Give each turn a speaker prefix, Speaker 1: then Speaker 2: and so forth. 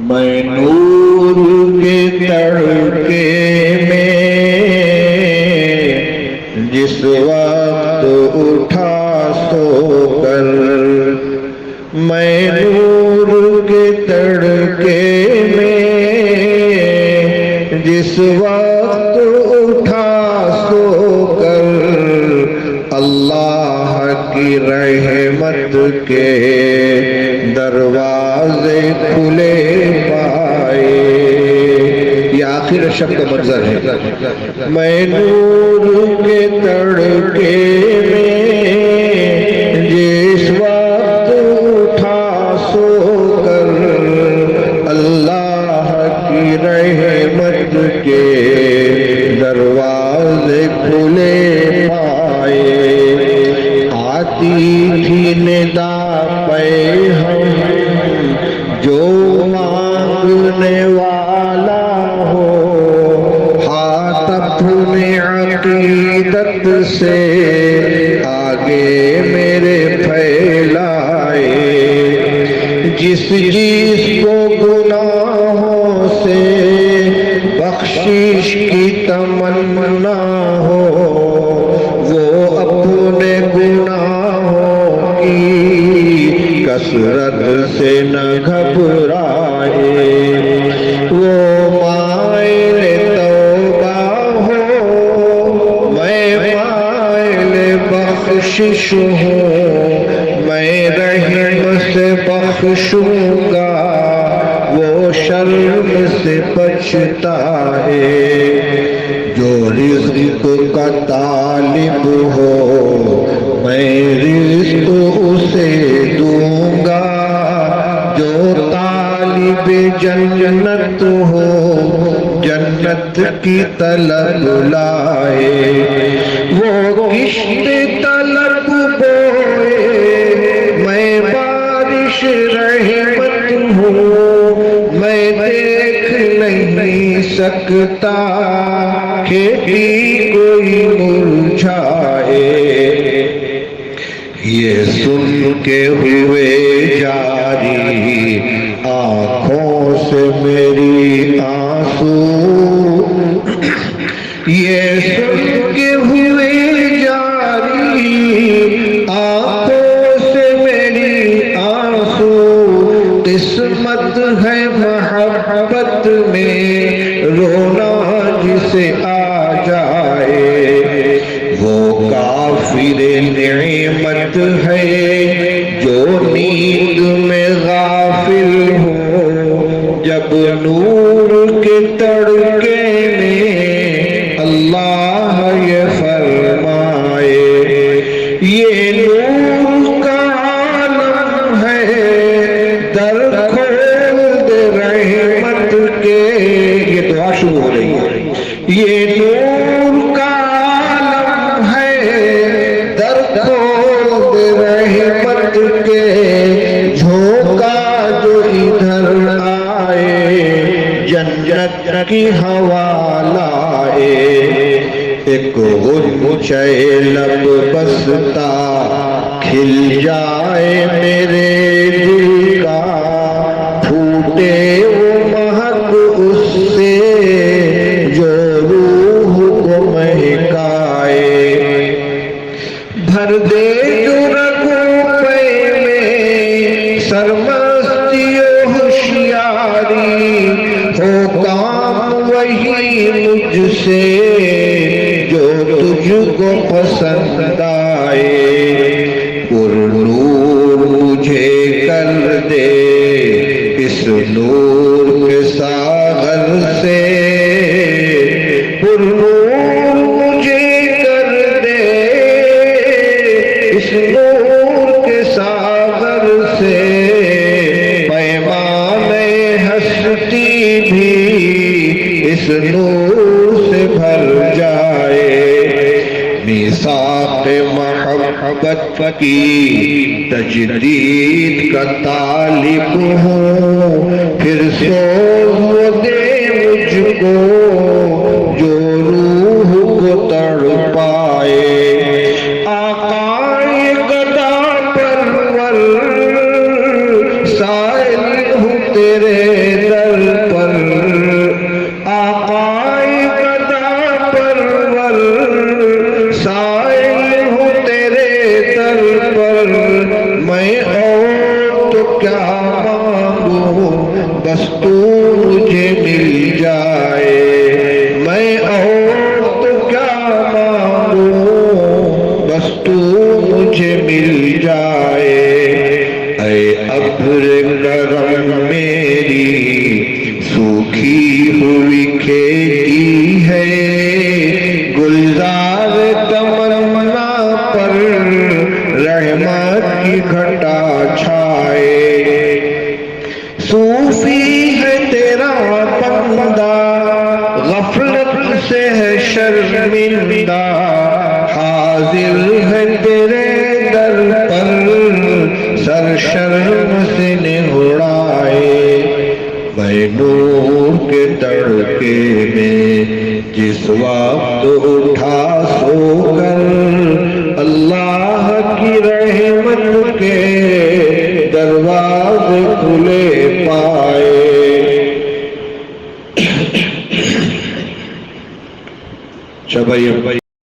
Speaker 1: میں نور کے تڑکے میں جس وقت اٹھا سو کر، میں نور کے تڑکے میں جس وقت اٹھا سو کر، اللہ کی رحمت کے دروازے کھلے پائے۔ یہ آخر شب کا منظر ہے۔ میں نور کے تڑکے میں جس وقت اٹھا سو کر، اللہ کی رحمت کے دروازے کھلے پائے۔ آتی تھی ندا پہ ہم جو مانگنے والا ہو، ہاتھ اپنے عقیدت سے آگے میرے پھیلائے۔ جس کو گناہوں سے بخشش کی تمنا ہو، وہ اپنے گناہوں کی کثرت سے نہ گھبرائے۔ وہ مائل توبہ ہو، میں مائل بخشش ہوں، میں رحم سے بخشوں گا، وہ شرم سے بچتا ہے۔ جو رزق کا طالب ہو، میں رزق اسے دوں گا، جو طالب جنت ہو، جنت کی طلب لائے۔ وہ کشت طلب بوئے، میں بارش رحمت ہوں، میں دیکھ نہیں سکتا کھیتی کوئی مرجھائے۔ یہ سن کے ہوئے جاری آنکھوں سے میری آنسو، یہ سن کے ہوئے جاری آنکھوں سے میری آنسو، قسمت ہے محبت میں رونا جسے آ جائے۔ وہ کافر نعمت ہے جو نیند میں غافل ہو، جب نور کے تڑکے میں اللہ یہ فرمائے۔ یہ نور کا عالم ہے، در کھول دے رحمت کے۔ یہ دعا شروع ہو رہی ہے۔ یہ نور کا عالم ہے، در کھول دے رحمت کے، جھونکا جو ادھر آئے جنت کی ہوا لائے۔ ایک غنچہ لب بستا کھل جائے میرے دل کا، پھوٹے وہ مہک اس سے جو روح کو مہکائے۔ بھر دے جو رگوں پہ میں سرمستی و ہوشیاری، ہو کام وہی مجھ سے جو تجھ کو پسند آئے۔ پر نور مجھے کر دے اس نور کے ساغر سے، پر نور مجھے کر دے اس نور کے ساغر سے، پیمانِ ہستی بھی اس نور سے بھر جائے۔ میثاق محبت کی تجدید کا طالب ہوں، پھر سوز دے مجھ کو جو روح کو تڑپائے۔ آقائے گدا پرور سائل ہوں تیرے در کیا مانگوں بس تو مجھے مل جائے میں اور تو کیا مانگوں بس تو مجھے مل جائے اے ابر کرم میری سوکھی ہوئی کھیتی ہے گلزار تمنا پر رحمت کی گھٹا چھائے صوفی ہے تیرا بندہ غفلت سے ہے شرمندہ حاضر ہے تیرے در پر سر شرم سے نہڑائے میں نور کے تڑکے میں جس وقت اٹھا سو کر اللہ کی رحمت کے دروازے کھلے پائے شبائی